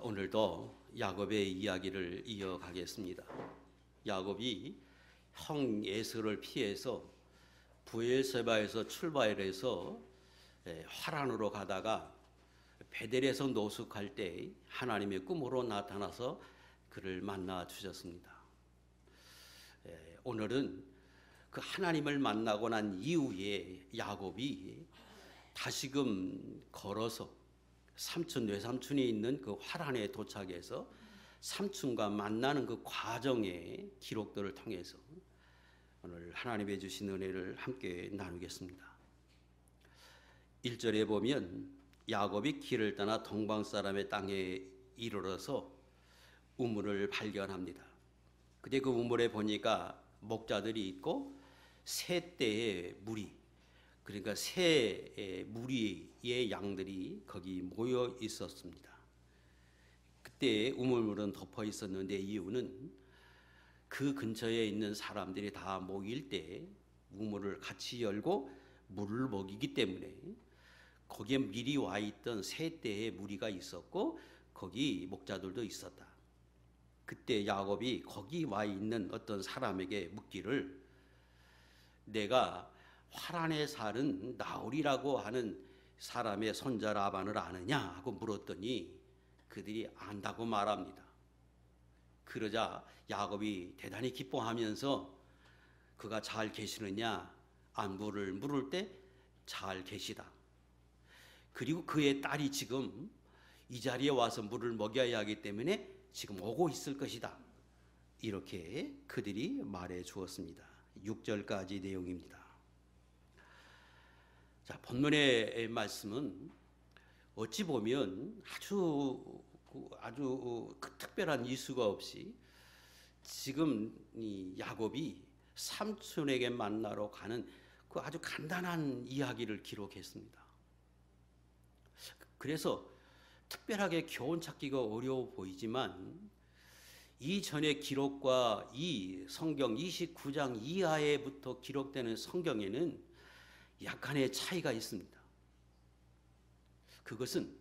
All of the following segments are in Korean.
오늘도 야곱의 이야기를 이어가겠습니다. 야곱이 형 에서를 피해서 브엘세바에서 출발해서 하란으로 가다가 베델에서 노숙할 때 하나님의 꿈으로 나타나서 그를 만나 주셨습니다. 오늘은 그 하나님을 만나고 난 이후에 야곱이 다시금 걸어서 삼촌 외삼촌이 있는 그 하란에 도착해서 삼촌과 만나는 그 과정의 기록들을 통해서 오늘 하나님의 주신 은혜를 함께 나누겠습니다. 1절에 보면 야곱이 길을 떠나 동방 사람의 땅에 이르러서 우물을 발견합니다. 그때 그 우물에 보니까 목자들이 있고 세 떼의 무리, 그러니까 세 무리의 양들이 거기 모여 있었습니다. 그때 우물물은 덮어 있었는데 이유는 그 근처에 있는 사람들이 다 모일 때 우물을 같이 열고 물을 먹이기 때문에 거기에 미리 와 있던 세 떼의 무리가 있었고 거기 목자들도 있었다. 그때 야곱이 거기 와 있는 어떤 사람에게 묻기를, 내가 하란에 사는 나홀이라고 하는 사람의 손자 라반을 아느냐 하고 물었더니 그들이 안다고 말합니다. 그러자 야곱이 대단히 기뻐하면서 그가 잘 계시느냐 안부를 물을 때 잘 계시다. 그리고 그의 딸이 지금 이 자리에 와서 물을 먹여야 하기 때문에 지금 오고 있을 것이다. 이렇게 그들이 말해 주었습니다. 6절까지 내용입니다. 자, 본문의 말씀은 어찌 보면 아주 특별한 이유가 없이 지금 이 야곱이 삼촌에게 만나러 가는 그 아주 간단한 이야기를 기록했습니다. 그래서 특별하게 교훈 찾기가 어려워 보이지만 이전의 기록과 이 성경 29장 이하에부터 기록되는 성경에는 약간의 차이가 있습니다. 그것은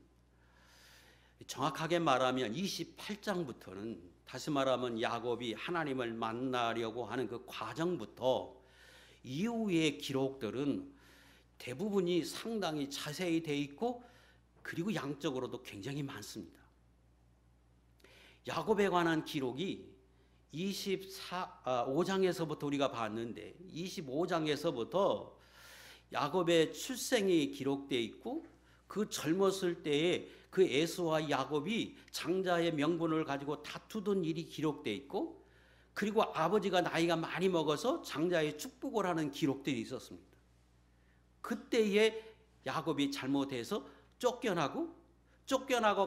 정확하게 말하면 28장부터는 다시 말하면 야곱이 하나님을 만나려고 하는 그 과정부터 이후의 기록들은 대부분이 상당히 자세히 돼 있고 그리고 양적으로도 굉장히 많습니다. 야곱에 관한 기록이 25장에서부터 우리가 봤는데 25장에서부터 야곱의 출생이 기록되어 있고 그 젊었을 때에 그 에서와 야곱이 장자의 명분을 가지고 다투던 일이 기록되어 있고 그리고 아버지가 나이가 많이 먹어서 장자의 축복을 하는 기록들이 있었습니다. 그때에 야곱이 잘못해서 쫓겨나고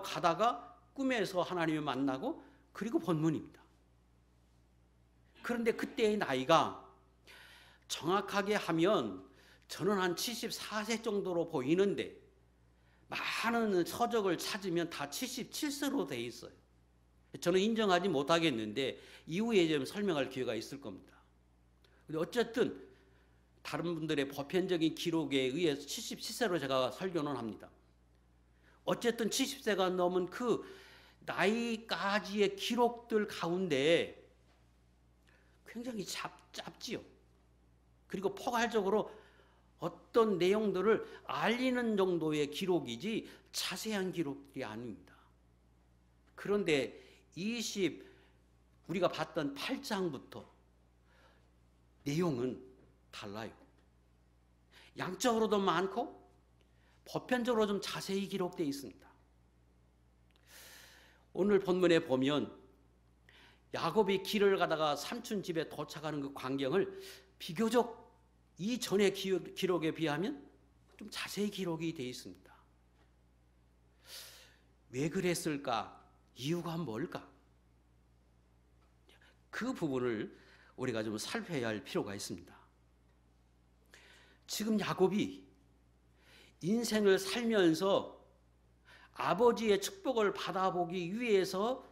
가다가 꿈에서 하나님을 만나고 그리고 본문입니다. 그런데 그때의 나이가 정확하게 하면 저는 한 74세 정도로 보이는데 많은 서적을 찾으면 다 77세로 돼 있어요. 저는 인정하지 못하겠는데 이후에 좀 설명할 기회가 있을 겁니다. 근데 어쨌든 다른 분들의 보편적인 기록에 의해서 77세로 제가 설교는 합니다. 어쨌든 70세가 넘은 그 나이까지의 기록들 가운데 굉장히 짧지요. 그리고 포괄적으로 어떤 내용들을 알리는 정도의 기록이지 자세한 기록들이 아닙니다. 그런데 우리가 봤던 8장부터 내용은 달라요. 양적으로도 많고 보편적으로 좀 자세히 기록되어 있습니다. 오늘 본문에 보면 야곱이 길을 가다가 삼촌 집에 도착하는 그 광경을 비교적 이전의 기록에 비하면 좀 자세히 기록이 되어 있습니다. 왜 그랬을까? 이유가 뭘까? 그 부분을 우리가 좀 살펴야 할 필요가 있습니다. 지금 야곱이 인생을 살면서 아버지의 축복을 받아보기 위해서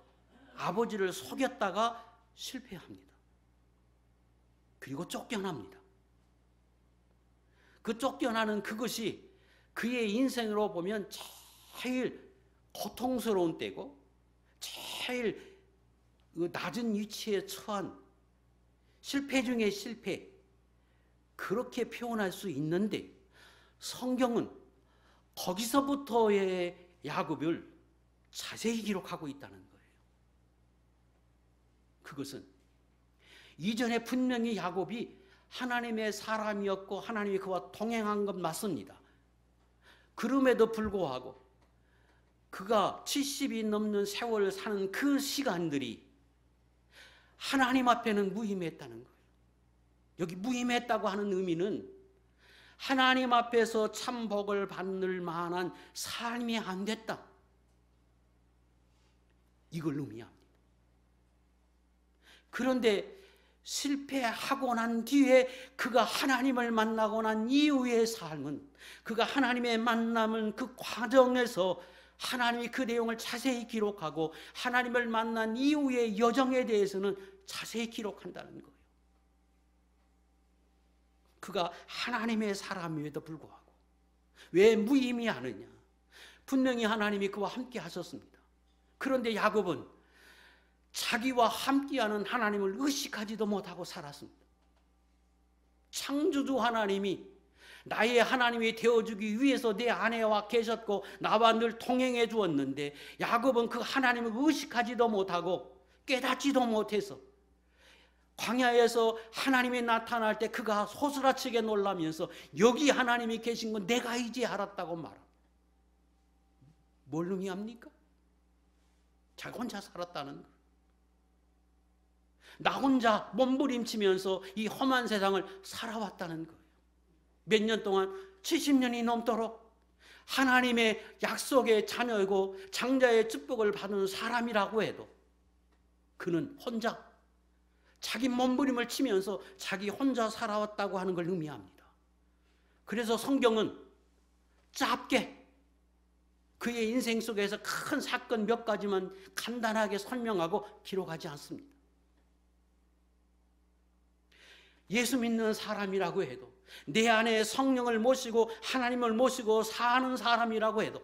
아버지를 속였다가 실패합니다. 그리고 쫓겨납니다. 그 쫓겨나는 그것이 그의 인생으로 보면 제일 고통스러운 때고 제일 낮은 위치에 처한 실패 중에 실패, 그렇게 표현할 수 있는데 성경은 거기서부터의 야곱을 자세히 기록하고 있다는 거예요. 그것은 이전에 분명히 야곱이 하나님의 사람이었고 하나님이 그와 동행한 것 맞습니다. 그럼에도 불구하고 그가 70이 넘는 세월을 사는 그 시간들이 하나님 앞에는 무임했다는 거예요. 여기 무임했다고 하는 의미는 하나님 앞에서 참 복을 받을 만한 삶이 안 됐다, 이걸 의미합니다. 그런데 실패하고 난 뒤에 그가 하나님을 만나고 난 이후의 삶은, 그가 하나님의 만남은 그 과정에서 하나님이 그 내용을 자세히 기록하고 하나님을 만난 이후의 여정에 대해서는 자세히 기록한다는 거예요. 그가 하나님의 사람임에도 불구하고 왜 무임이 하느냐? 분명히 하나님이 그와 함께 하셨습니다. 그런데 야곱은 자기와 함께하는 하나님을 의식하지도 못하고 살았습니다. 창조주 하나님이 나의 하나님이 되어주기 위해서 내 안에와 계셨고 나와 늘 동행해 주었는데 야곱은 그 하나님을 의식하지도 못하고 깨닫지도 못해서 광야에서 하나님이 나타날 때 그가 소스라치게 놀라면서 여기 하나님이 계신 건 내가 이제 알았다고 말합니다. 뭘 의미합니까? 자기 혼자 살았다는 거. 나 혼자 몸부림치면서 이 험한 세상을 살아왔다는 거예요. 몇 년 동안 70년이 넘도록 하나님의 약속의 자녀이고 장자의 축복을 받은 사람이라고 해도 그는 혼자 자기 몸부림을 치면서 자기 혼자 살아왔다고 하는 걸 의미합니다. 그래서 성경은 짧게 그의 인생 속에서 큰 사건 몇 가지만 간단하게 설명하고 기록하지 않습니다. 예수 믿는 사람이라고 해도, 내 안에 성령을 모시고 하나님을 모시고 사는 사람이라고 해도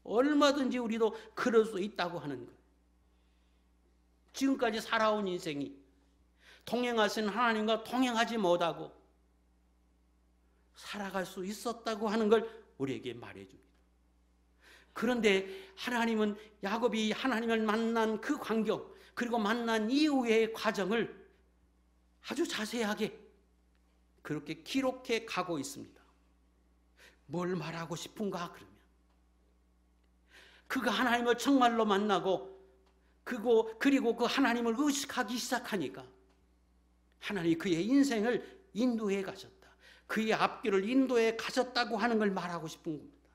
얼마든지 우리도 그럴 수 있다고 하는 거예요. 지금까지 살아온 인생이 동행하신 하나님과 동행하지 못하고 살아갈 수 있었다고 하는 걸 우리에게 말해줍니다. 그런데 하나님은 야곱이 하나님을 만난 그 광경, 그리고 만난 이후의 과정을 아주 자세하게 그렇게 기록해 가고 있습니다. 뭘 말하고 싶은가 그러면, 그가 하나님을 정말로 만나고 그리고 그 하나님을 의식하기 시작하니까 하나님이 그의 인생을 인도해 가셨다, 그의 앞길을 인도해 가셨다고 하는 걸 말하고 싶은 겁니다.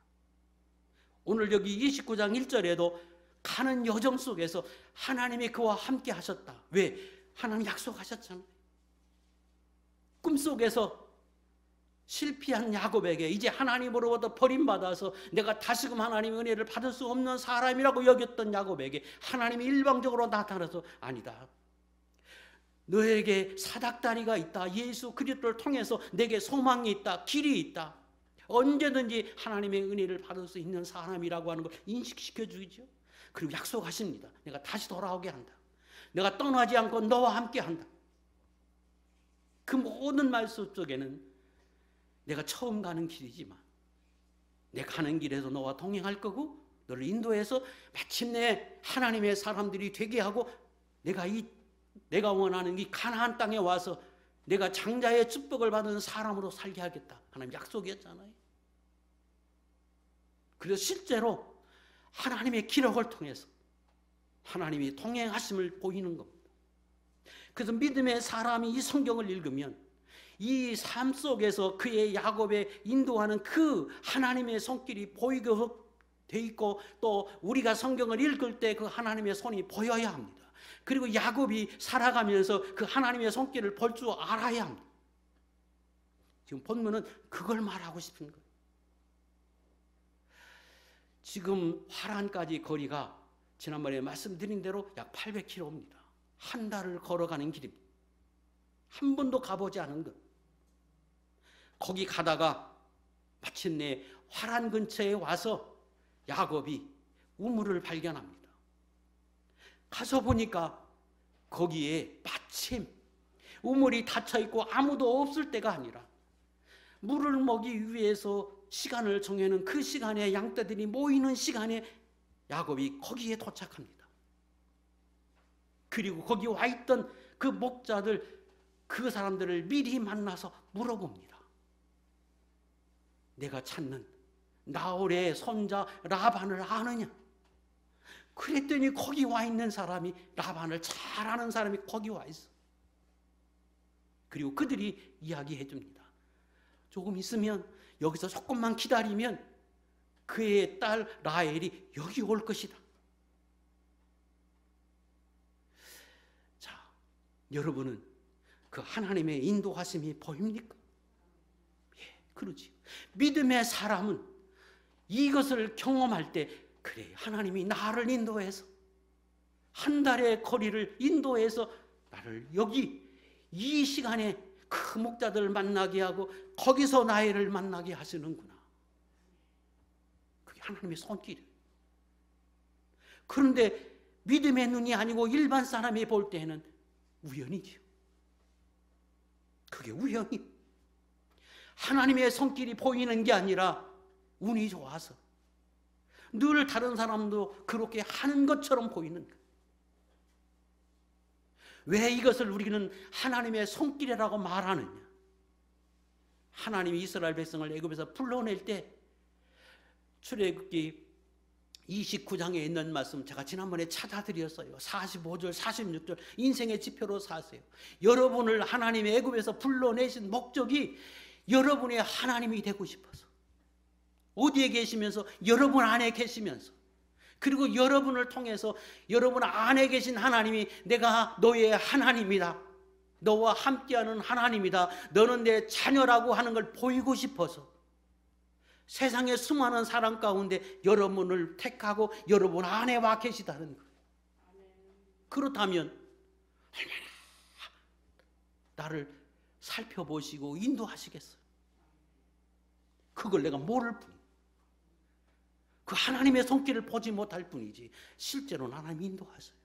오늘 여기 29장 1절에도 가는 여정 속에서 하나님이 그와 함께 하셨다. 왜? 하나님 약속하셨잖아요. 꿈속에서 실패한 야곱에게 이제 하나님으로부터 버림받아서 내가 다시금 하나님의 은혜를 받을 수 없는 사람이라고 여겼던 야곱에게 하나님이 일방적으로 나타나서 아니다, 너에게 사닥다리가 있다, 예수 그리스도를 통해서 내게 소망이 있다, 길이 있다, 언제든지 하나님의 은혜를 받을 수 있는 사람이라고 하는 걸 인식시켜 주죠. 그리고 약속하십니다. 내가 다시 돌아오게 한다, 내가 떠나지 않고 너와 함께 한다. 그 모든 말씀 속에는 내가 처음 가는 길이지만 내가 가는 길에서 너와 동행할 거고 너를 인도해서 마침내 하나님의 사람들이 되게 하고 내가 원하는 이 가나안 땅에 와서 내가 장자의 축복을 받은 사람으로 살게 하겠다, 하나님 약속이었잖아요. 그래서 실제로 하나님의 기록을 통해서 하나님이 동행하심을 보이는 겁니다. 그래서 믿음의 사람이 이 성경을 읽으면 이 삶 속에서 그의 야곱의 인도하는 그 하나님의 손길이 보이게 돼 있고, 또 우리가 성경을 읽을 때 그 하나님의 손이 보여야 합니다. 그리고 야곱이 살아가면서 그 하나님의 손길을 볼 줄 알아야 합니다. 지금 본문은 그걸 말하고 싶은 거예요. 지금 하란까지 거리가 지난번에 말씀드린 대로 약 800km입니다. 한 달을 걸어가는 길입니다. 한 번도 가보지 않은 것. 거기 가다가 마침내 화란 근처에 와서 야곱이 우물을 발견합니다. 가서 보니까 거기에 마침 우물이 닫혀있고 아무도 없을 때가 아니라 물을 먹기 위해서 시간을 정해놓은 그 시간에 양떼들이 모이는 시간에 야곱이 거기에 도착합니다. 그리고 거기 와 있던 그 목자들, 그 사람들을 미리 만나서 물어봅니다. 내가 찾는 나홀의 손자 라반을 아느냐? 그랬더니 거기 와 있는 사람이, 라반을 잘 아는 사람이 거기 와 있어. 그리고 그들이 이야기해 줍니다. 조금 있으면, 여기서 조금만 기다리면 그의 딸 라헬이 여기 올 것이다. 자, 여러분은 그 하나님의 인도하심이 보입니까? 예, 그러지요. 믿음의 사람은 이것을 경험할 때, 그래, 하나님이 나를 인도해서 한 달의 거리를 인도해서 나를 여기 이 시간에 그 목자들을 만나게 하고 거기서 나를 만나게 하시는구나. 그게 하나님의 손길이에요. 그런데 믿음의 눈이 아니고 일반 사람이 볼 때는 우연이지요. 그게 우연이. 하나님의 손길이 보이는 게 아니라 운이 좋아서 늘 다른 사람도 그렇게 하는 것처럼 보이는 거예요. 왜 이것을 우리는 하나님의 손길이라고 말하느냐? 하나님이 이스라엘 백성을 애굽에서 불러낼 때 출애굽기 29장에 있는 말씀 제가 지난번에 찾아드렸어요. 45절, 46절 인생의 지표로 사세요. 여러분을 하나님의 애굽에서 불러내신 목적이 여러분의 하나님이 되고 싶어서, 어디에 계시면서? 여러분 안에 계시면서, 그리고 여러분을 통해서 여러분 안에 계신 하나님이 내가 너의 하나님이다, 너와 함께하는 하나님이다, 너는 내 자녀라고 하는 걸 보이고 싶어서 세상의 수많은 사람 가운데 여러분을 택하고 여러분 안에 와 계시다는 거예요. 그렇다면 얼마나 나를 살펴보시고 인도하시겠어요? 그걸 내가 모를 뿐, 그 하나님의 손길을 보지 못할 뿐이지 실제로는 하나님이 인도하세요.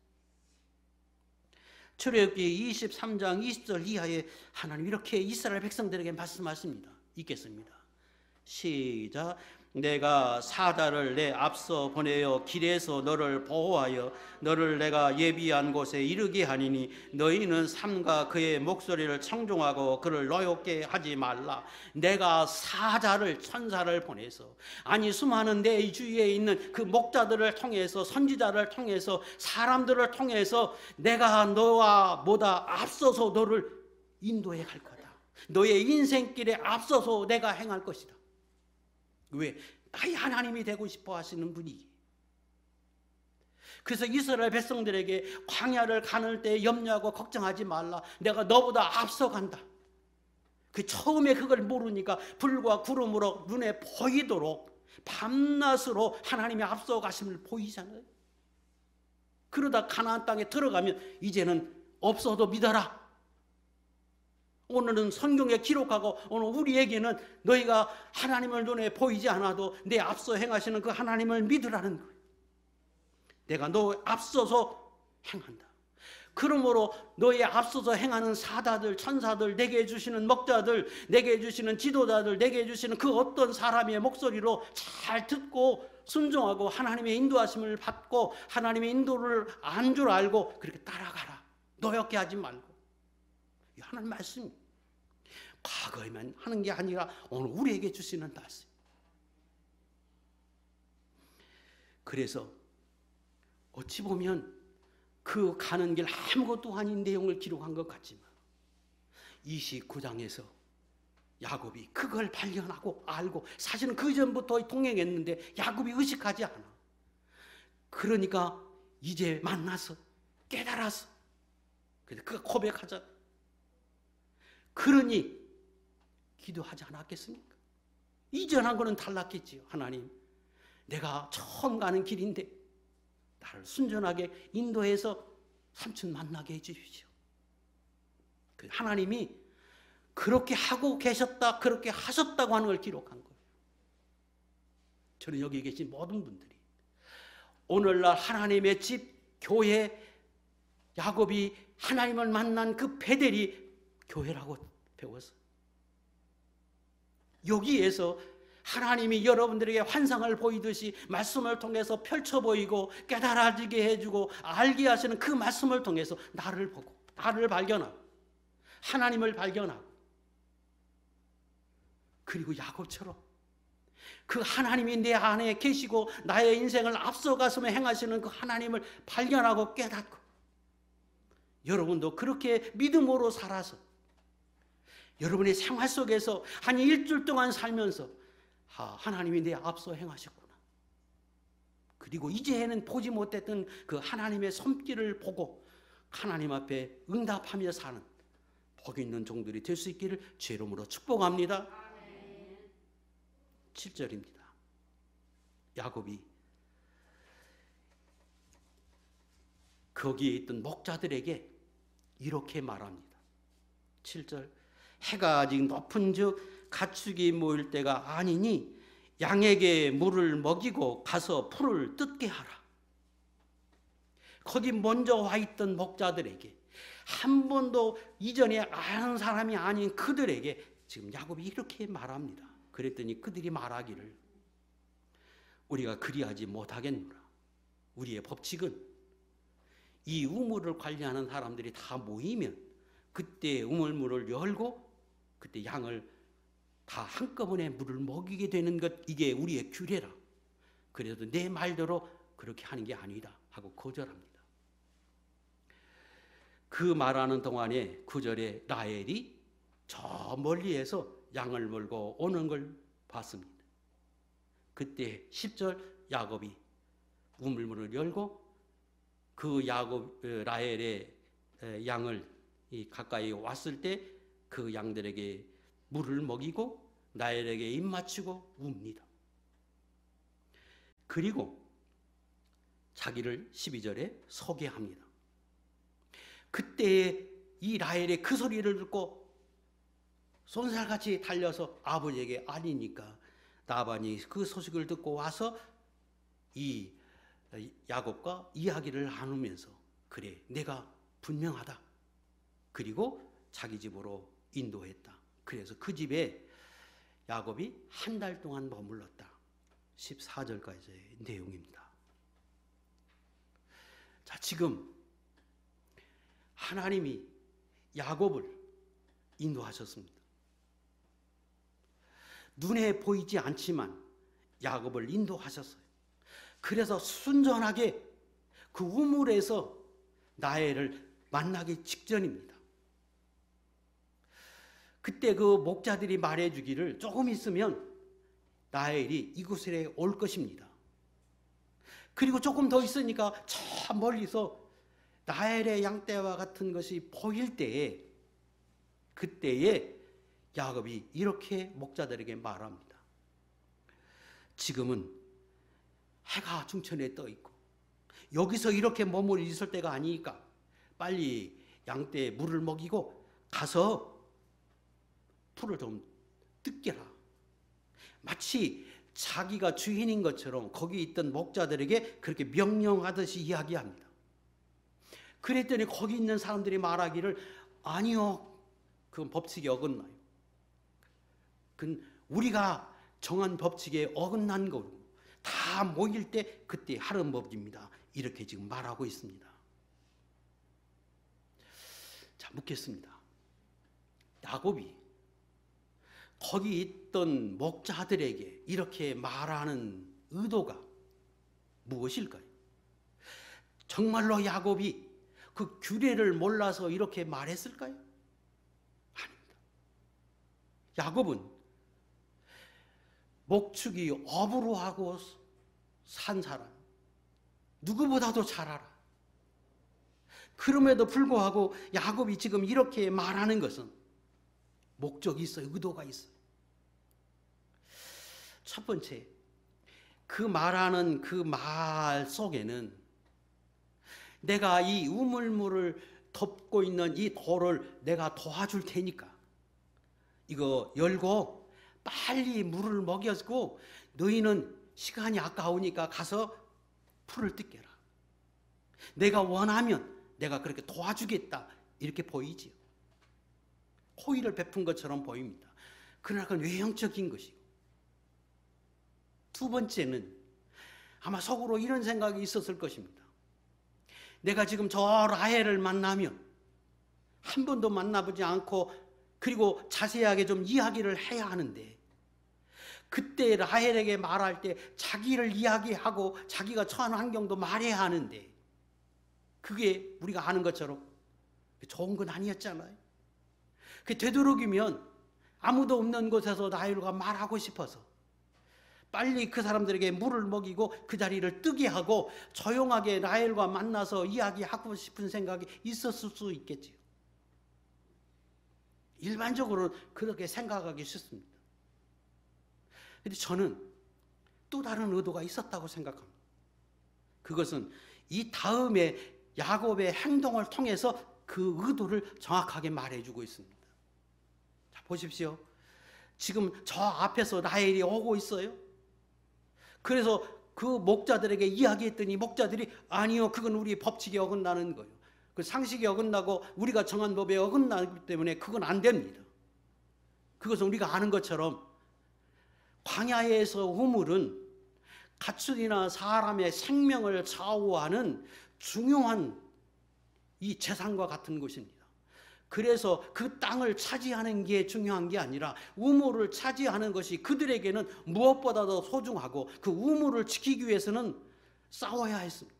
출애굽기 23장 20절 이하에 하나님 이렇게 이스라엘 백성들에게 말씀하십니다. 읽겠습니다. 시작. 내가 사자를 내 앞서 보내어 길에서 너를 보호하여 너를 내가 예비한 곳에 이르게 하니니 너희는 삼가 그의 목소리를 청종하고 그를 노엽게 하지 말라. 내가 사자를, 천사를 보내서, 아니 수많은 내 주위에 있는 그 목자들을 통해서, 선지자를 통해서, 사람들을 통해서 내가 너와 보다 앞서서 너를 인도해 갈 거다. 너의 인생길에 앞서서 내가 행할 것이다. 왜? 나의 하나님이 되고 싶어 하시는 분이. 그래서 이스라엘 백성들에게 광야를 가는 때 염려하고 걱정하지 말라. 내가 너보다 앞서간다. 그 처음에 그걸 모르니까 불과 구름으로 눈에 보이도록 밤낮으로 하나님이 앞서가심을 보이잖아요. 그러다 가나안 땅에 들어가면 이제는 없어도 믿어라. 오늘은 성경에 기록하고 오늘 우리에게는 너희가 하나님을 눈에 보이지 않아도 내 앞서 행하시는 그 하나님을 믿으라는 거예요. 내가 너 앞서서 행한다. 그러므로 너의 앞서서 행하는 사다들, 천사들, 내게 주시는 목자들, 내게 주시는 지도자들, 내게 주시는 그 어떤 사람의 목소리로 잘 듣고 순종하고 하나님의 인도하심을 받고 하나님의 인도를 안 줄 알고 그렇게 따라가라. 노엽게 하지 말고. 하나님 말씀이 과거에만 하는 게 아니라 오늘 우리에게 주시는 말씀. 그래서 어찌 보면 그 가는 길 아무것도 아닌 내용을 기록한 것 같지만 29장에서 야곱이 그걸 발견하고 알고, 사실은 그 전부터 동행했는데 야곱이 의식하지 않아. 그러니까 이제 만나서 깨달아서 그래서 그가 고백하자. 그러니 기도하지 않았겠습니까? 이전한 거는 달랐겠지요. 하나님, 내가 처음 가는 길인데 나를 순전하게 인도해서 삼촌 만나게 해주십시오. 하나님이 그렇게 하고 계셨다, 그렇게 하셨다고 하는 걸 기록한 거예요. 저는 여기 계신 모든 분들이 오늘날 하나님의 집, 교회, 야곱이 하나님을 만난 그 베델이 교회라고 배웠어요. 여기에서 하나님이 여러분들에게 환상을 보이듯이 말씀을 통해서 펼쳐 보이고 깨달아지게 해주고 알게 하시는 그 말씀을 통해서 나를 보고 나를 발견하고 하나님을 발견하고, 그리고 야곱처럼 그 하나님이 내 안에 계시고 나의 인생을 앞서가서 행하시는 그 하나님을 발견하고 깨닫고, 여러분도 그렇게 믿음으로 살아서 여러분의 생활 속에서 한 일주일 동안 살면서 하나님이 내 앞서 행하셨구나, 그리고 이제는 보지 못했던 그 하나님의 손길을 보고 하나님 앞에 응답하며 사는 복 있는 종들이 될 수 있기를 주의 이름으로 축복합니다. 7절입니다. 야곱이 거기에 있던 목자들에게 이렇게 말합니다. 7절, 해가 아직 높은 즉 가축이 모일 때가 아니니 양에게 물을 먹이고 가서 풀을 뜯게 하라. 거기 먼저 와 있던 목자들에게, 한 번도 이전에 아는 사람이 아닌 그들에게 지금 야곱이 이렇게 말합니다. 그랬더니 그들이 말하기를, 우리가 그리하지 못하겠노라. 우리의 법칙은 이 우물을 관리하는 사람들이 다 모이면 그때 우물문을 열고 그때 양을 다 한꺼번에 물을 먹이게 되는 것, 이게 우리의 규례라. 그래도 내 말대로 그렇게 하는 게 아니다 하고 거절합니다. 그 말하는 동안에 9절에 라헬이 저 멀리에서 양을 몰고 오는 걸 봤습니다. 그때 10절, 야곱이 우물문을 열고 그 라헬의 양을 가까이 왔을 때 그 양들에게 물을 먹이고 라헬에게 입 맞추고 웁니다. 그리고 자기를 12절에 소개합니다. 그때 이 라헬의 그 소리를 듣고 손살같이 달려서 아버지에게 알리니까 라반이 그 소식을 듣고 와서 이 야곱과 이야기를 나누면서, 그래 내가 분명하다. 그리고 자기 집으로 인도했다. 그래서 그 집에 야곱이 한 달 동안 머물렀다. 14절까지의 내용입니다. 자, 지금 하나님이 야곱을 인도하셨습니다. 눈에 보이지 않지만 야곱을 인도하셨어요. 그래서 순전하게 그 우물에서 라헬을 만나기 직전입니다. 그때 그 목자들이 말해주기를 조금 있으면 라헬이 이곳에 올 것입니다. 그리고 조금 더 있으니까 저 멀리서 라헬의 양떼와 같은 것이 보일 때에, 그때에 야곱이 이렇게 목자들에게 말합니다. 지금은 해가 중천에 떠 있고 여기서 이렇게 머물러 있을 때가 아니니까 빨리 양떼에 물을 먹이고 가서 풀을 좀 뜯겨라. 마치 자기가 주인인 것처럼 거기 있던 목자들에게 그렇게 명령하듯이 이야기합니다. 그랬더니 거기 있는 사람들이 말하기를, 아니요, 그건 법칙에 어긋나요. 그건 우리가 정한 법칙에 어긋난 거고 다 모일 때 그때 하는 법입니다. 이렇게 지금 말하고 있습니다. 자, 묻겠습니다. 야곱이 거기 있던 목자들에게 이렇게 말하는 의도가 무엇일까요? 정말로 야곱이 그 규례를 몰라서 이렇게 말했을까요? 아닙니다. 야곱은 목축이 업으로 하고 산 사람, 누구보다도 잘 알아. 그럼에도 불구하고 야곱이 지금 이렇게 말하는 것은 목적이 있어요. 의도가 있어요. 첫 번째, 그 말하는 그 말 속에는 내가 이 우물물을 덮고 있는 이 돌을 내가 도와줄 테니까 이거 열고 빨리 물을 먹여주고 너희는 시간이 아까우니까 가서 풀을 뜯겨라. 내가 원하면 내가 그렇게 도와주겠다 이렇게 보이지요. 호의를 베푼 것처럼 보입니다. 그러나 그건 외형적인 것이고, 두 번째는 아마 속으로 이런 생각이 있었을 것입니다. 내가 지금 저 라헬을 만나면 한 번도 만나보지 않고 그리고 자세하게 좀 이야기를 해야 하는데, 그때 라헬에게 말할 때 자기를 이야기하고 자기가 처한 환경도 말해야 하는데, 그게 우리가 아는 것처럼 좋은 건 아니었잖아요. 되도록이면 아무도 없는 곳에서 라헬과 말하고 싶어서 빨리 그 사람들에게 물을 먹이고 그 자리를 뜨게 하고 조용하게 라헬과 만나서 이야기하고 싶은 생각이 있었을 수 있겠지요. 일반적으로는 그렇게 생각하기 쉽습니다. 그런데 저는 또 다른 의도가 있었다고 생각합니다. 그것은 이 다음에 야곱의 행동을 통해서 그 의도를 정확하게 말해주고 있습니다. 자, 보십시오. 지금 저 앞에서 라헬이 오고 있어요. 그래서 그 목자들에게 이야기했더니 목자들이 아니요, 그건 우리 법칙에 어긋나는 거예요. 그 상식에 어긋나고 우리가 정한 법에 어긋나기 때문에 그건 안 됩니다. 그것은 우리가 아는 것처럼 광야에서 우물은 가축이나 사람의 생명을 좌우하는 중요한 이 재산과 같은 것입니다. 그래서 그 땅을 차지하는 게 중요한 게 아니라 우물을 차지하는 것이 그들에게는 무엇보다도 소중하고, 그 우물을 지키기 위해서는 싸워야 했습니다.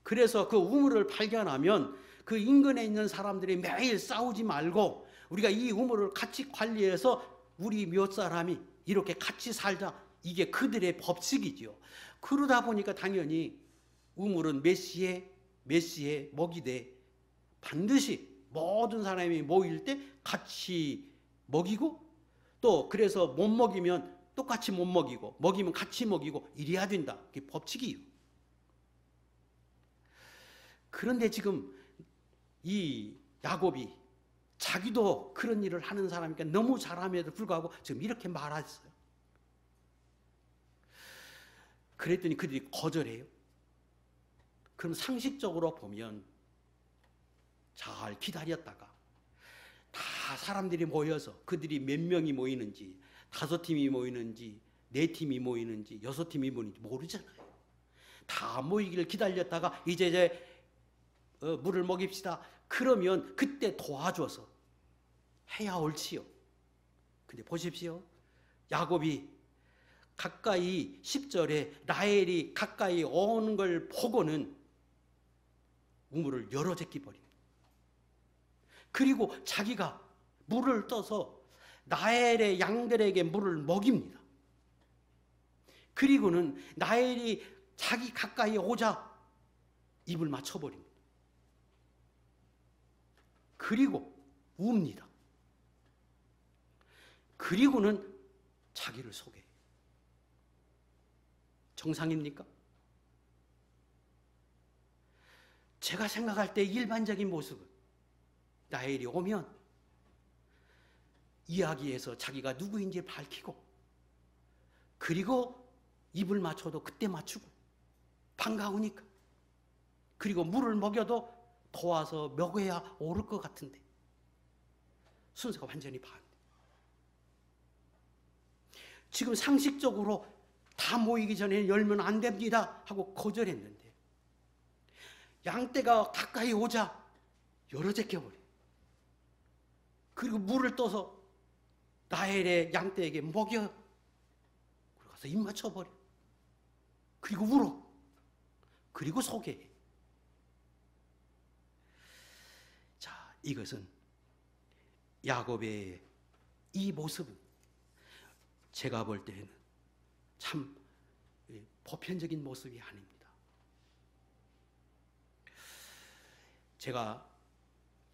그래서 그 우물을 발견하면 그 인근에 있는 사람들이 매일 싸우지 말고 우리가 이 우물을 같이 관리해서 우리 몇 사람이 이렇게 같이 살자, 이게 그들의 법칙이지요. 그러다 보니까 당연히 우물은 몇 시에 먹이되 반드시 모든 사람이 모일 때 같이 먹이고, 또 그래서 못 먹이면 똑같이 못 먹이고, 먹이면 같이 먹이고, 이래야 된다. 그게 법칙이에요. 그런데 지금 이 야곱이 자기도 그런 일을 하는 사람이니까 너무 잘함에도 불구하고 지금 이렇게 말했어요. 그랬더니 그들이 거절해요. 그럼 상식적으로 보면 잘 기다렸다가 다 사람들이 모여서, 그들이 몇 명이 모이는지, 5팀이 모이는지 4팀이 모이는지 6팀이 모이는지 모르잖아요. 다 모이기를 기다렸다가 이제 물을 먹입시다. 그러면 그때 도와줘서 해야 옳지요. 근데 보십시오. 야곱이 가까이 10절에 라헬이 가까이 오는 걸 보고는 우물을 열어 제끼 버립니다. 그리고 자기가 물을 떠서 라헬의 양들에게 물을 먹입니다. 그리고는 라헬이 자기 가까이 오자 입을 맞춰버립니다. 그리고 웁니다. 그리고는 자기를 속여요. 정상입니까? 제가 생각할 때 일반적인 모습은 라헬이 오면 이야기해서 자기가 누구인지 밝히고, 그리고 입을 맞춰도 그때 맞추고, 반가우니까, 그리고 물을 먹여도 도와서 먹여야 옳을 것 같은데 순서가 완전히 반대. 지금 상식적으로 다 모이기 전에 열면 안 됩니다 하고 거절했는데, 양떼가 가까이 오자 열어 제껴버려. 그리고 물을 떠서 라헬의 양떼에게 먹여. 그리고 가서 입 맞춰버려. 그리고 울어. 그리고 소개해. 자, 이것은 야곱의 이 모습은 제가 볼 때는 참 보편적인 모습이 아닙니다. 제가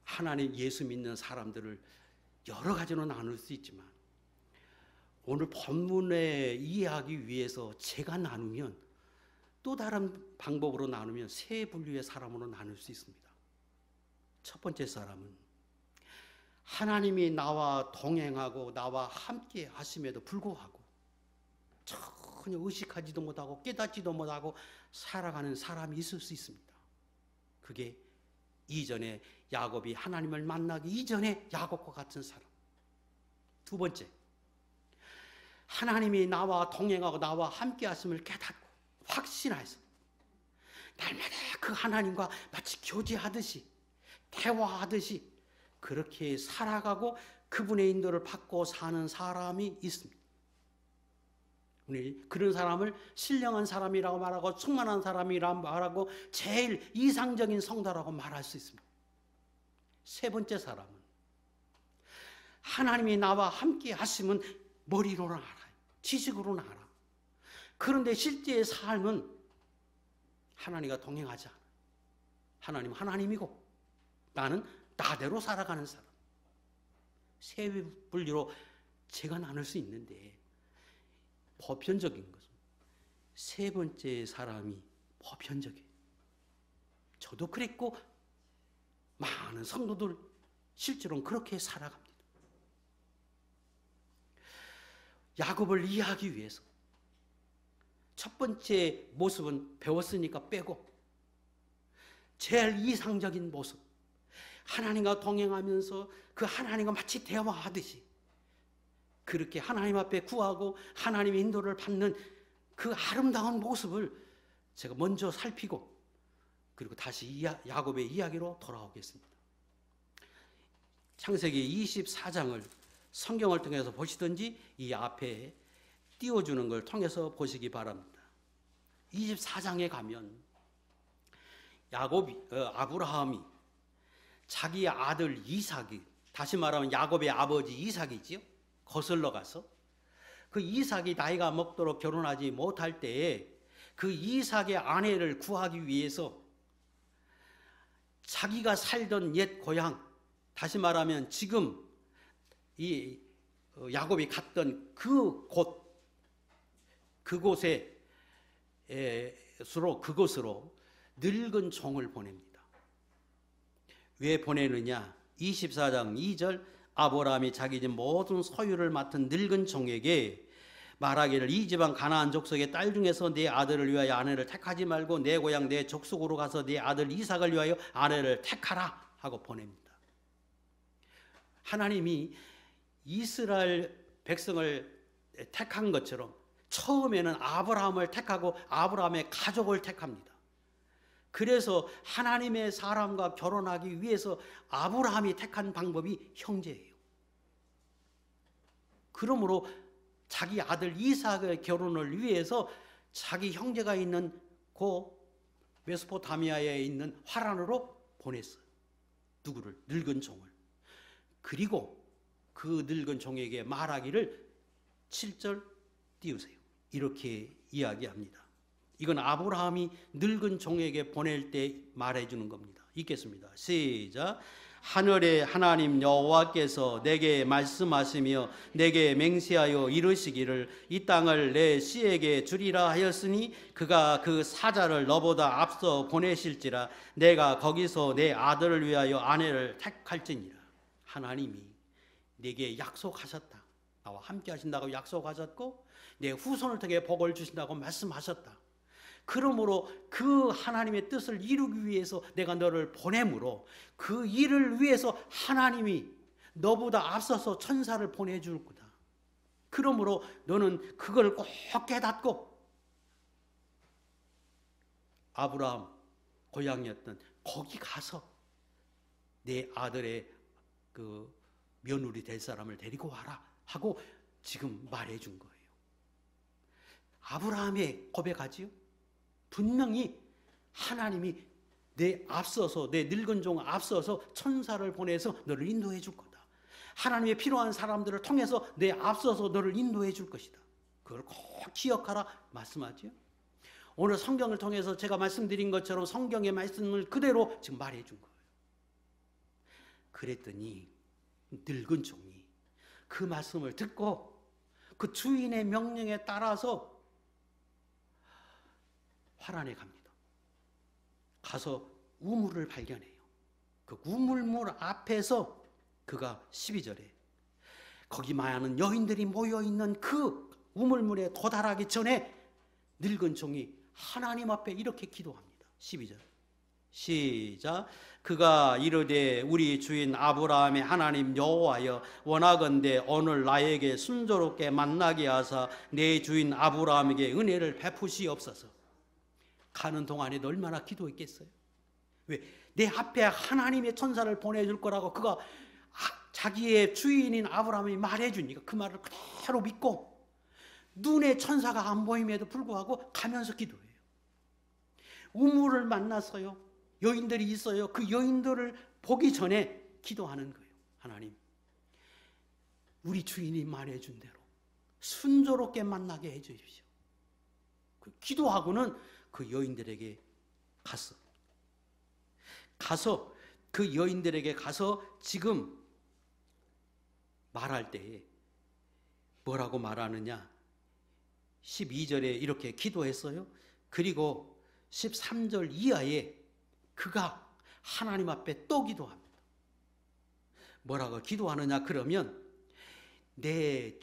하나님 예수 믿는 사람들을 여러 가지로 나눌 수 있지만, 오늘 본문에 이해하기 위해서 제가 나누면, 또 다른 방법으로 나누면 세 분류의 사람으로 나눌 수 있습니다. 첫 번째 사람은 하나님이 나와 동행하고 나와 함께 하심에도 불구하고 전혀 의식하지도 못하고 깨닫지도 못하고 살아가는 사람이 있을 수 있습니다. 그게 이전에 야곱이 하나님을 만나기 이전에 야곱과 같은 사람. 두 번째, 하나님이 나와 동행하고 나와 함께 하심을 깨닫고 확신해서 날마다 그 하나님과 마치 교제하듯이 대화하듯이 그렇게 살아가고 그분의 인도를 받고 사는 사람이 있습니다. 우리 그런 사람을 신령한 사람이라고 말하고 충만한 사람이라고 말하고 제일 이상적인 성도라고 말할 수 있습니다. 세 번째 사람은 하나님이 나와 함께 하시면 머리로는 알아요. 지식으로는 알아. 그런데 실제의 삶은 하나님과 동행하지 않아. 하나님은 하나님이고 나는 나대로 살아가는 사람. 세 분류로 제가 나눌 수 있는데 보편적인 것은 세 번째 사람이 보편적이에요. 저도 그랬고 많은 성도들 실제로는 그렇게 살아갑니다. 야곱을 이해하기 위해서 첫 번째 모습은 배웠으니까 빼고 제일 이상적인 모습, 하나님과 동행하면서 그 하나님과 마치 대화하듯이 그렇게 하나님 앞에 구하고 하나님의 인도를 받는 그 아름다운 모습을 제가 먼저 살피고 그리고 다시 야곱의 이야기로 돌아오겠습니다. 창세기 24장을 성경을 통해서 보시든지 이 앞에 띄워주는 걸 통해서 보시기 바랍니다. 24장에 가면 아브라함이 자기 아들 이삭이, 다시 말하면 야곱의 아버지 이삭이지요, 거슬러 가서 그 이삭이 나이가 먹도록 결혼하지 못할 때에 그 이삭의 아내를 구하기 위해서 자기가 살던 옛 고향, 다시 말하면 지금 이 야곱이 갔던 그곳으로 늙은 종을 보냅니다. 왜 보내느냐? 24장 2절 아브라함이 자기 집 모든 소유를 맡은 늙은 종에게 말하기를 이 지방 가나안 족속의 딸 중에서 내 아들을 위하여 아내를 택하지 말고 내 고향 내 족속으로 가서 내 아들 이삭을 위하여 아내를 택하라 하고 보냅니다. 하나님이 이스라엘 백성을 택한 것처럼 처음에는 아브라함을 택하고 아브라함의 가족을 택합니다. 그래서 하나님의 사람과 결혼하기 위해서 아브라함이 택한 방법이 형제예요. 그러므로 자기 아들 이삭의 결혼을 위해서 자기 형제가 있는 그 메소포타미아에 있는 화란으로 보냈어요. 누구를? 늙은 종을. 그리고 그 늙은 종에게 말하기를 7절 띄우세요. 이렇게 이야기합니다. 이건 아브라함이 늙은 종에게 보낼 때 말해주는 겁니다. 읽겠습니다. 시작. 하늘의 하나님 여호와께서 내게 말씀하시며 내게 맹세하여 이르시기를 이 땅을 내 씨에게 주리라 하였으니 그가 그 사자를 너보다 앞서 보내실지라 내가 거기서 내 아들을 위하여 아내를 택할지니라. 하나님이 내게 약속하셨다. 나와 함께 하신다고 약속하셨고 내 후손을 통해 복을 주신다고 말씀하셨다. 그러므로 그 하나님의 뜻을 이루기 위해서 내가 너를 보내므로 그 일을 위해서 하나님이 너보다 앞서서 천사를 보내줄 거다. 그러므로 너는 그걸 꼭 깨닫고 아브라함 고향이었던 거기 가서 내 아들의 그 며느리 될 사람을 데리고 와라 하고 지금 말해준 거예요. 아브라함의 고백하지요. 분명히 하나님이 내 앞서서 내 늙은 종 앞서서 천사를 보내서 너를 인도해 줄 거다. 하나님의 필요한 사람들을 통해서 내 앞서서 너를 인도해 줄 것이다. 그걸 꼭 기억하라 말씀하지요. 오늘 성경을 통해서 제가 말씀드린 것처럼 성경의 말씀을 그대로 지금 말해 준 거예요. 그랬더니 늙은 종이 그 말씀을 듣고 그 주인의 명령에 따라서 화란에 갑니다. 가서 우물을 발견해요. 그 우물물 앞에서 그가 12절에 거기 많은 여인들이 모여있는 그 우물물에 도달하기 전에 늙은 종이 하나님 앞에 이렇게 기도합니다. 12절 시작. 그가 이르되 우리 주인 아브라함의 하나님 여호와여 원하건대 오늘 나에게 순조롭게 만나게 하사 내 주인 아브라함에게 은혜를 베푸시옵소서. 가는 동안에도 얼마나 기도했겠어요. 왜? 내 앞에 하나님의 천사를 보내줄 거라고 그가 자기의 주인인 아브라함이 말해주니까 그 말을 그대로 믿고 눈에 천사가 안 보임에도 불구하고 가면서 기도해요. 우물을 만났어요. 여인들이 있어요. 그 여인들을 보기 전에 기도하는 거예요. 하나님, 우리 주인이 말해준 대로 순조롭게 만나게 해주십시오. 그 기도하고는 그 여인들에게 가서 그 여인들에게 가서 지금 말할 때에 뭐라고 말하느냐? 12절에 이렇게 기도했어요. 그리고 13절 이하에 그가 하나님 앞에 또 기도합니다. 뭐라고 기도하느냐? 그러면 내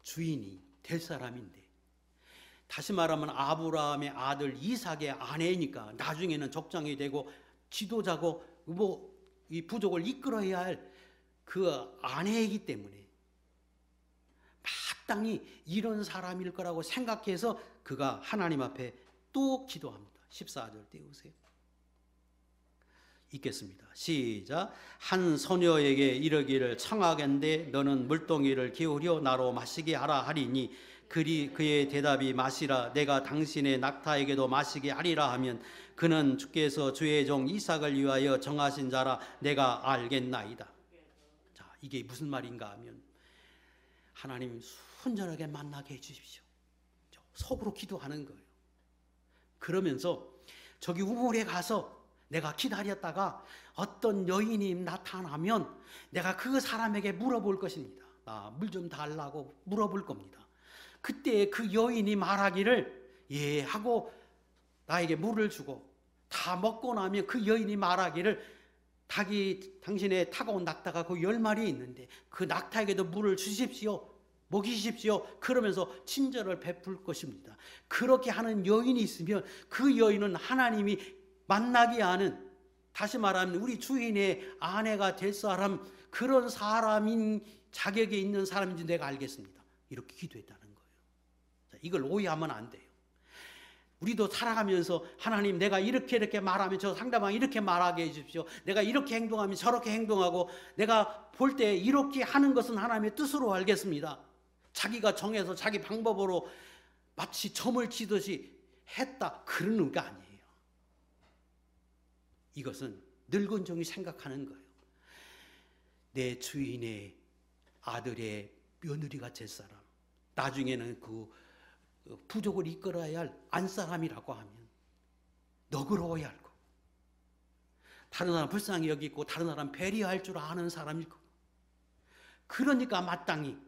주인이 될 사람인데, 다시 말하면 아브라함의 아들 이삭의 아내니까 나중에는 족장이 되고 지도자고 이 부족을 이끌어야 할 그 아내이기 때문에 마땅히 이런 사람일 거라고 생각해서 그가 하나님 앞에 또 기도합니다. 14절 띄우세요. 읽겠습니다. 시작. 한 소녀에게 이르기를 청하건대 너는 물동이를 기울여 나로 마시게 하라 하리니 그의 대답이 마시라 내가 당신의 낙타에게도 마시게 하리라 하면 그는 주께서 주의 종 이삭을 위하여 정하신 자라 내가 알겠나이다. 자, 이게 무슨 말인가 하면 하나님 순전하게 만나게 해주십시오. 속으로 기도하는 거예요. 그러면서 저기 우물에 가서 내가 기다렸다가 어떤 여인이 나타나면 내가 그 사람에게 물어볼 것입니다. 나 물 좀 달라고 물어볼 겁니다. 그때 그 여인이 말하기를 예 하고 나에게 물을 주고 다 먹고 나면 그 여인이 말하기를 당신의 타고 온 낙타가 그 10마리 있는데 그 낙타에게도 물을 주십시오. 먹이십시오. 그러면서 친절을 베풀 것입니다. 그렇게 하는 여인이 있으면 그 여인은 하나님이 만나게 하는, 다시 말하면 우리 주인의 아내가 될 사람, 그런 사람인 자격에 있는 사람인지 내가 알겠습니다. 이렇게 기도했다는 거예요. 자, 이걸 오해하면 안 돼요. 우리도 살아가면서 하나님 내가 이렇게 말하면 저 상대방이 이렇게 말하게 해주십시오. 내가 이렇게 행동하면 저렇게 행동하고 내가 볼 때 이렇게 하는 것은 하나님의 뜻으로 알겠습니다. 자기가 정해서 자기 방법으로 마치 점을 치듯이 했다, 그런 의미가 아니에요. 이것은 늙은 종이 생각하는 거예요. 내 주인의 아들의 며느리가 될 사람, 나중에는 그 부족을 이끌어야 할 안사람이라고 하면 너그러워야 할 거고, 다른 사람 불쌍히 여기고 다른 사람 배려할 줄 아는 사람일 거고, 그러니까 마땅히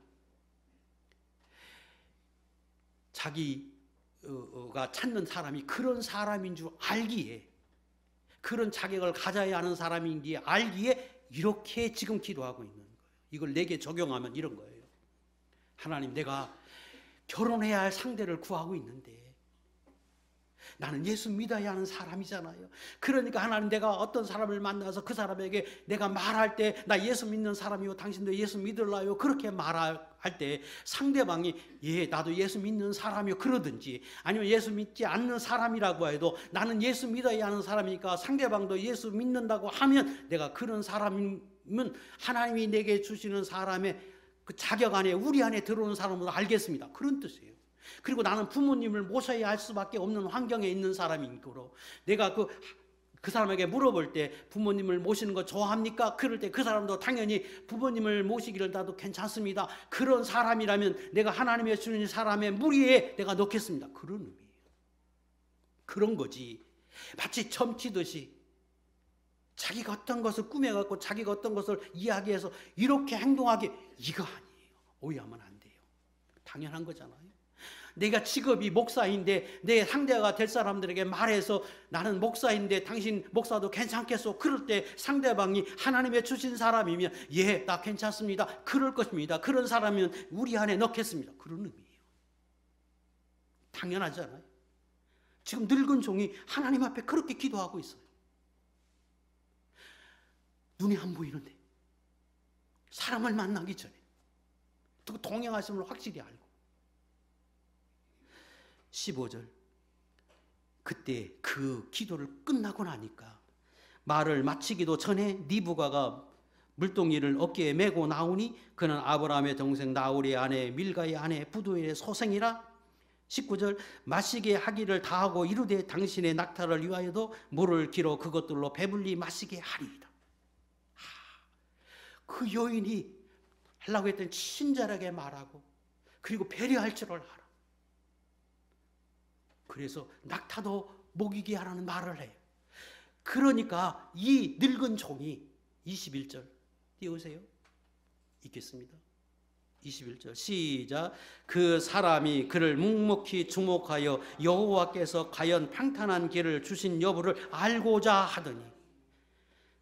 자기가 찾는 사람이 그런 사람인 줄 알기에, 그런 자격을 가져야 하는 사람인지 알기에 이렇게 지금 기도하고 있는 거예요. 이걸 내게 적용하면 이런 거예요. 하나님, 내가 결혼해야 할 상대를 구하고 있는데 나는 예수 믿어야 하는 사람이잖아요. 그러니까 하나님, 내가 어떤 사람을 만나서 그 사람에게 내가 말할 때 나 예수 믿는 사람이요 당신도 예수 믿을라요 그렇게 말할 때 상대방이 예 나도 예수 믿는 사람이요 그러든지, 아니면 예수 믿지 않는 사람이라고 해도 나는 예수 믿어야 하는 사람이니까 상대방도 예수 믿는다고 하면 내가 그런 사람이면 하나님이 내게 주시는 사람의 그 자격 안에, 우리 안에 들어오는 사람으로 알겠습니다. 그런 뜻이에요. 그리고 나는 부모님을 모셔야 할 수밖에 없는 환경에 있는 사람이므로 내가 그 사람에게 물어볼 때 부모님을 모시는 거 좋아합니까? 그럴 때 그 사람도 당연히 부모님을 모시기를 나도 괜찮습니다. 그런 사람이라면 내가 하나님의 주는 사람의 무리에 내가 넣겠습니다. 그런 의미예요. 그런 거지. 마치 점치듯이 자기가 어떤 것을 꾸며갖고 자기가 어떤 것을 이야기해서 이렇게 행동하게, 이거 아니에요. 오해하면 안 돼요. 당연한 거잖아요. 내가 직업이 목사인데 내 상대가 될 사람들에게 말해서 나는 목사인데 당신 목사도 괜찮겠소? 그럴 때 상대방이 하나님의 주신 사람이면 예, 나 괜찮습니다. 그럴 것입니다. 그런 사람이면 우리 안에 넣겠습니다. 그런 의미예요. 당연하잖아요. 지금 늙은 종이 하나님 앞에 그렇게 기도하고 있어요. 눈에 안 보이는데 사람을 만나기 전에 또 동행하심을 확실히 알고 15절 그때 그 기도를 끝나고 나니까 말을 마치기도 전에 니브가가 물동이를 어깨에 메고 나오니 그는 아브라함의 동생 나홀의 아내 밀가의 아내 부두엘의 소생이라 19절 마시게 하기를 다하고 이르되 당신의 낙타를 위하여도 물을 길어 그것들로 배불리 마시게 하리이다. 그 여인이 하려고 했던 친절하게 말하고 그리고 배려할 줄을 알아. 그래서 낙타도 먹이게 하라는 말을 해요. 그러니까 이 늙은 종이 21절 띄우세요. 읽겠습니다. 21절 시작. 그 사람이 그를 묵묵히 주목하여 여호와께서 과연 평탄한 길을 주신 여부를 알고자 하더니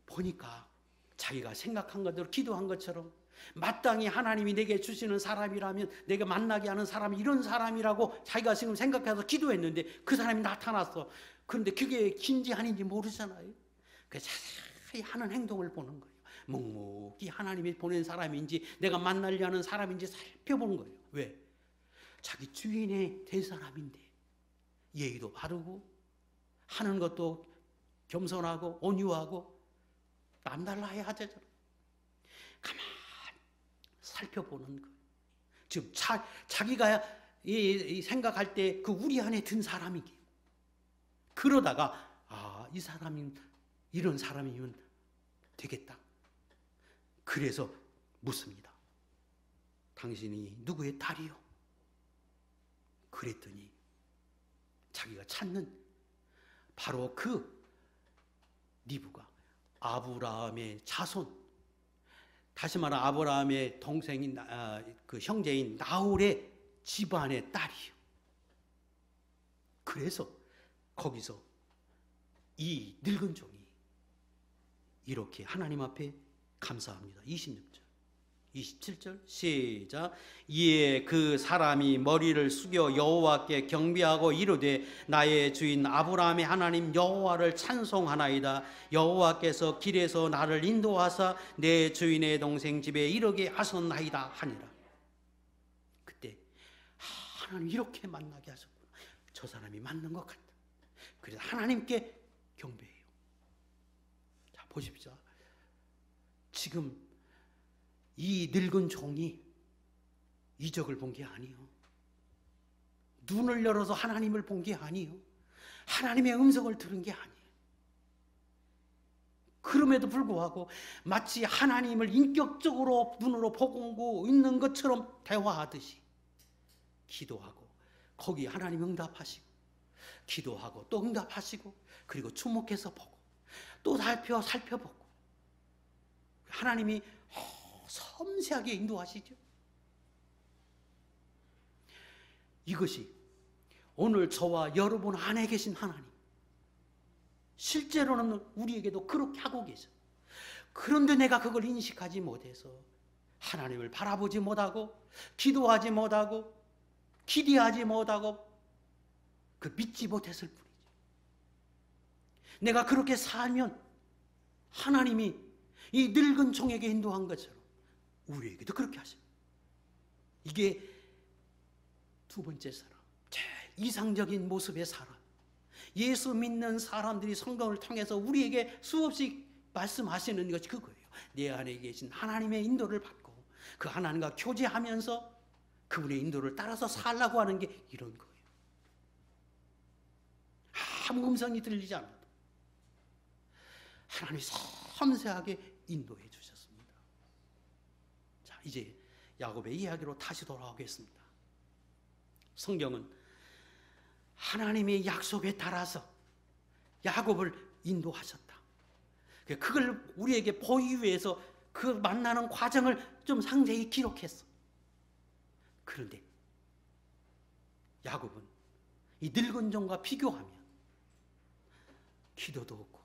보니까 자기가 생각한 것대로 기도한 것처럼 마땅히 하나님이 내게 주시는 사람이라면 내가 만나게 하는 사람이 이런 사람이라고 자기가 지금 생각해서 기도했는데 그 사람이 나타났어. 그런데 그게 긴지 아닌지 모르잖아요. 그래서 자세히 하는 행동을 보는 거예요. 묵묵히 하나님이 보낸 사람인지 내가 만나려 하는 사람인지 살펴보는 거예요. 왜? 자기 주인의 될 사람인데 예의도 바르고 하는 것도 겸손하고 온유하고 남달라 해야 하죠. 가만히 살펴보는 거예요. 지금 자기가 생각할 때 그 우리 안에 든 사람이기에 그러다가 이 사람이 이런 사람이면 되겠다. 그래서 묻습니다. 당신이 누구의 딸이요? 그랬더니 자기가 찾는 바로 그 니브가 아브라함의 자손, 다시 말하면 아브라함의 동생인 그 형제인 나홀의 집안의 딸이요. 그래서 거기서 이 늙은 종이 이렇게 하나님 앞에 감사합니다. 26절 27절 시작. 이에 그 사람이 머리를 숙여 여호와께 경배하고 이르되 나의 주인 아브라함의 하나님 여호와를 찬송하나이다. 여호와께서 길에서 나를 인도하사 내 주인의 동생 집에 이르게 하셨나이다 하니라. 그때 하나님 이렇게 만나게 하셨구나. 저 사람이 맞는 것 같다. 그래서 하나님께 경배해요. 자, 보십시오. 지금 이 늙은 종이 이적을 본 게 아니요. 눈을 열어서 하나님을 본 게 아니요. 하나님의 음성을 들은 게 아니에요. 그럼에도 불구하고 마치 하나님을 인격적으로 눈으로 보고 있는 것처럼 대화하듯이 기도하고 거기 하나님 응답하시고 기도하고 또 응답하시고 그리고 주목해서 보고 또 살펴보고 하나님이 섬세하게 인도하시죠. 이것이 오늘 저와 여러분 안에 계신 하나님, 실제로는 우리에게도 그렇게 하고 계셔. 그런데 내가 그걸 인식하지 못해서 하나님을 바라보지 못하고 기도하지 못하고 기대하지 못하고 그 믿지 못했을 뿐이지. 내가 그렇게 살면 하나님이 이 늙은 종에게 인도한 것처럼 우리에게도 그렇게 하십니다. 이게 두 번째 사람, 제일 이상적인 모습의 사람. 예수 믿는 사람들이 성경을 통해서 우리에게 수없이 말씀하시는 것이 그거예요. 내 안에 계신 하나님의 인도를 받고 그 하나님과 교제하면서 그분의 인도를 따라서 살라고 하는 게 이런 거예요. 아무 음성이 들리지 않아도 하나님이 섬세하게 인도해 주셨습니다. 자, 이제 야곱의 이야기로 다시 돌아오겠습니다. 성경은 하나님의 약속에 따라서 야곱을 인도하셨다. 그걸 우리에게 보이기 위해서 그 만나는 과정을 좀 상세히 기록했어. 그런데 야곱은 이 늙은 종과 비교하면 기도도 없고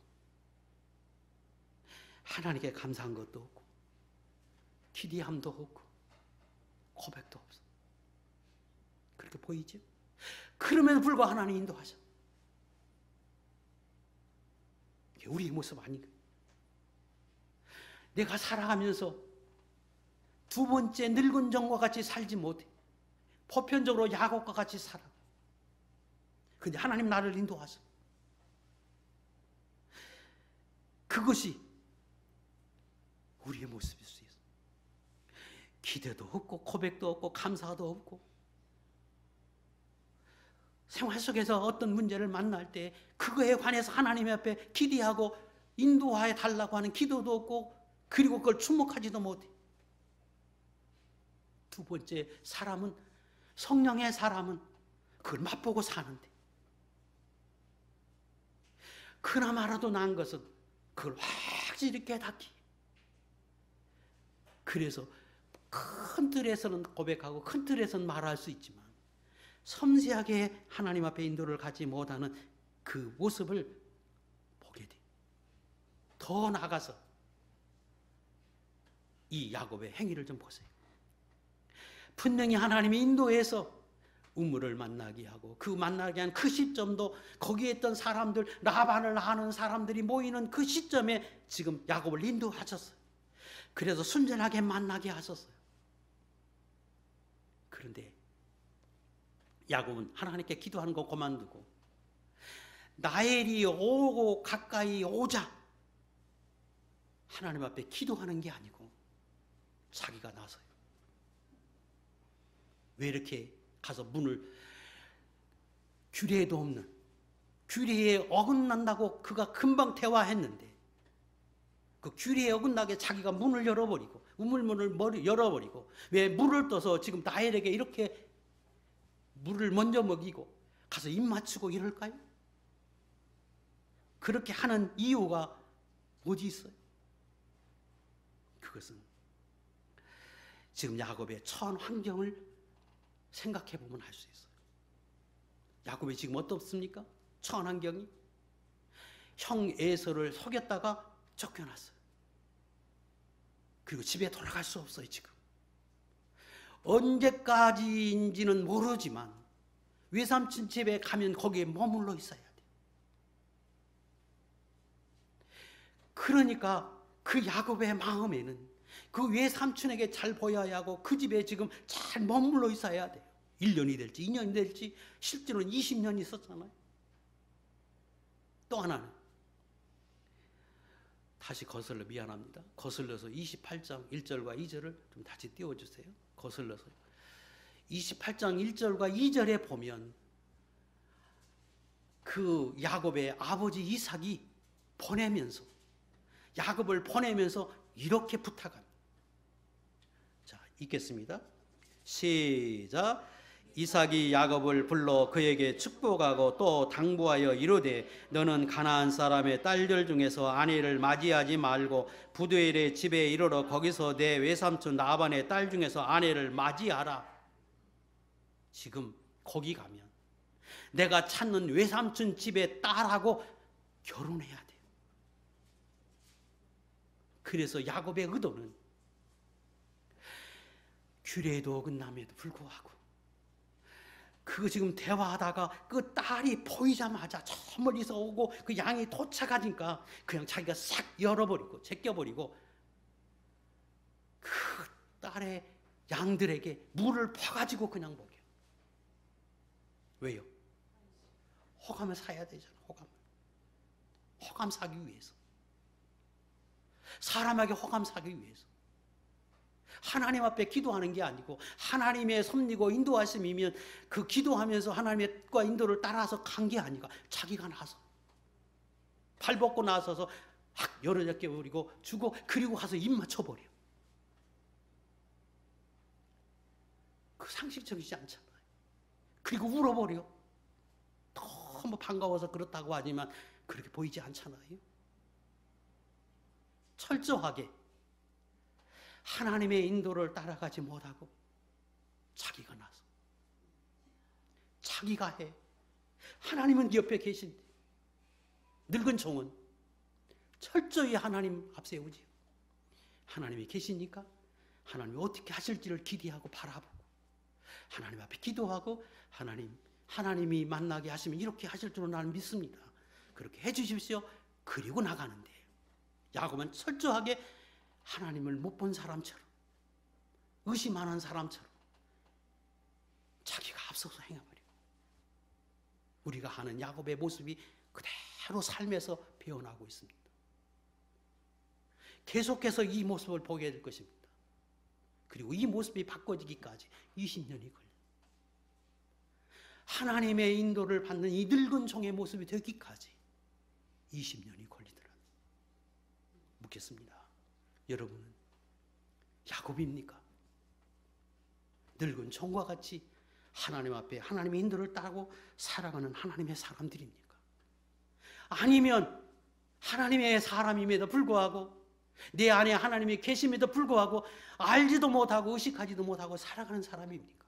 하나님께 감사한 것도 없고 기대함도 없고 고백도 없어. 그렇게 보이죠? 그럼에도 불구하고 하나님 인도하셔. 이게 우리의 모습 아닌가? 내가 살아가면서 두 번째 늙은 종과 같이 살지 못해. 보편적으로 야곱과 같이 살아. 근데 하나님 나를 인도하셔. 그것이 우리의 모습일 수 있어. 기대도 없고 고백도 없고 감사도 없고, 생활 속에서 어떤 문제를 만날 때 그거에 관해서 하나님 앞에 기대하고 인도하여 달라고 하는 기도도 없고, 그리고 그걸 주목하지도 못해. 두 번째, 사람은, 성령의 사람은 그걸 맛보고 사는데, 그나마라도 난 것은 그걸 확실히 깨닫기. 그래서 큰 틀에서는 고백하고 큰 틀에서는 말할 수 있지만, 섬세하게 하나님 앞에 인도를 갖지 못하는 그 모습을 보게 돼. 더 나아가서 이 야곱의 행위를 좀 보세요. 분명히 하나님이 인도해서 우물을 만나게 하고, 그 만나게 한 그 시점도 거기에 있던 사람들, 라반을 아는 사람들이 모이는 그 시점에 지금 야곱을 인도하셨어요. 그래서 순전하게 만나게 하셨어요. 그런데 야곱은 하나님께 기도하는 거 그만두고 라헬이 오고 가까이 오자 하나님 앞에 기도하는 게 아니고 자기가 나서요. 왜 이렇게 가서 문을, 규례도 없는, 규례에 어긋난다고 그가 금방 대화했는데 그 규례에 어긋나게 자기가 문을 열어버리고, 우물문을 열어버리고, 왜 물을 떠서 지금 라헬에게 이렇게 물을 먼저 먹이고 가서 입 맞추고 이럴까요? 그렇게 하는 이유가 어디 있어요? 그것은 지금 야곱의 처한 환경을 생각해 보면 알 수 있어요. 야곱이 지금 어떻습니까? 처한 환경이 형 에서를 속였다가 쫓겨났어요. 그리고 집에 돌아갈 수 없어요. 지금 언제까지인지는 모르지만 외삼촌 집에 가면 거기에 머물러 있어야 돼요. 그러니까 그 야곱의 마음에는 그 외삼촌에게 잘 보여야 하고 그 집에 지금 잘 머물러 있어야 돼요. 1년이 될지 2년이 될지, 실제로는 20년 있었잖아요. 또 하나는, 다시 거슬러, 미안합니다. 거슬러서 28장 1절과 2절을 좀 다시 띄워주세요. 거슬러서 28장 1절과 2절에 보면 그 야곱의 아버지 이삭이 보내면서, 야곱을 보내면서 이렇게 부탁합니다. 자, 읽겠습니다. 시작. 이삭이 야곱을 불러 그에게 축복하고 또 당부하여 이르되, 너는 가나안 사람의 딸들 중에서 아내를 맞이하지 말고 부두엘의 집에 이르러 거기서 내 외삼촌 라반의 딸 중에서 아내를 맞이하라. 지금 거기 가면 내가 찾는 외삼촌 집의 딸하고 결혼해야 돼요. 그래서 야곱의 의도는 규례에도 어긋남에도 불구하고 그거 지금 대화하다가 그 딸이 보이자마자 저 멀리서 오고 그 양이 도착하니까 그냥 자기가 싹 열어버리고 제껴버리고 그 딸의 양들에게 물을 퍼가지고 그냥 먹여요. 왜요? 호감을 사야 되잖아. 호감 사기 위해서, 사람에게 호감 사기 위해서. 하나님 앞에 기도하는 게 아니고 하나님의 섭리고 인도하심이면 그 기도하면서 하나님과 인도를 따라서 간 게 아니라 자기가 나서 발 벗고 나서서 확 열어잡게 버리고 주고, 그리고 가서 입 맞춰버려. 그 상식적이지 않잖아요. 그리고 울어버려. 너무 반가워서 그렇다고 하지만 그렇게 보이지 않잖아요. 철저하게 하나님의 인도를 따라가지 못하고 자기가 나서 자기가 해. 하나님은 옆에 계신데 늙은 종은 철저히 하나님 앞 세우지요. 하나님이 계시니까 하나님이 어떻게 하실지를 기대하고 바라보고 하나님 앞에 기도하고 하나님이 만나게 하시면 이렇게 하실 줄은 나는 믿습니다. 그렇게 해 주십시오. 그리고 나가는데 야곱은 철저하게 하나님을 못 본 사람처럼, 의심하는 사람처럼 자기가 앞서서 행해버려요. 우리가 하는 야곱의 모습이 그대로 삶에서 배어나고 있습니다. 계속해서 이 모습을 보게 될 것입니다. 그리고 이 모습이 바꿔지기까지 20년이 걸려요. 하나님의 인도를 받는 이 늙은 종의 모습이 되기까지 20년이 걸리더라. 묻겠습니다. 여러분은 야곱입니까? 늙은 종과 같이 하나님 앞에 하나님의 인도를 따르고 살아가는 하나님의 사람들입니까? 아니면 하나님의 사람임에도 불구하고 내 안에 하나님이 계심에도 불구하고 알지도 못하고 의식하지도 못하고 살아가는 사람입니까?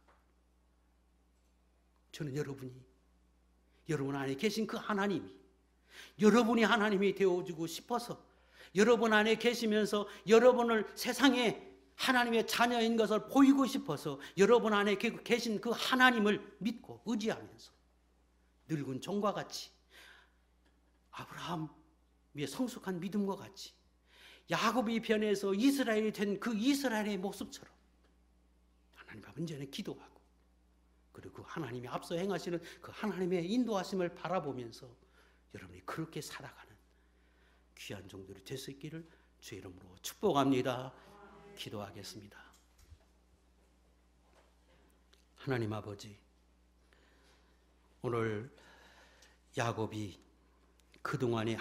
저는 여러분 안에 계신 그 하나님이 여러분이 하나님이 되어주고 싶어서 여러분 안에 계시면서 여러분을 세상에 하나님의 자녀인 것을 보이고 싶어서 여러분 안에 계신 그 하나님을 믿고 의지하면서 늙은 종과 같이 아브라함의 성숙한 믿음과 같이 야곱이 변해서 이스라엘이 된 그 이스라엘의 모습처럼 하나님 앞에 언제나 기도하고 그리고 그 하나님이 앞서 행하시는 그 하나님의 인도하심을 바라보면서 여러분이 그렇게 살아가는 귀한 종들이 될 수 있기를 주의 이름으로 축복합니다. 기도하겠습니다. 하나님 아버지, 오늘 야곱이 그동안에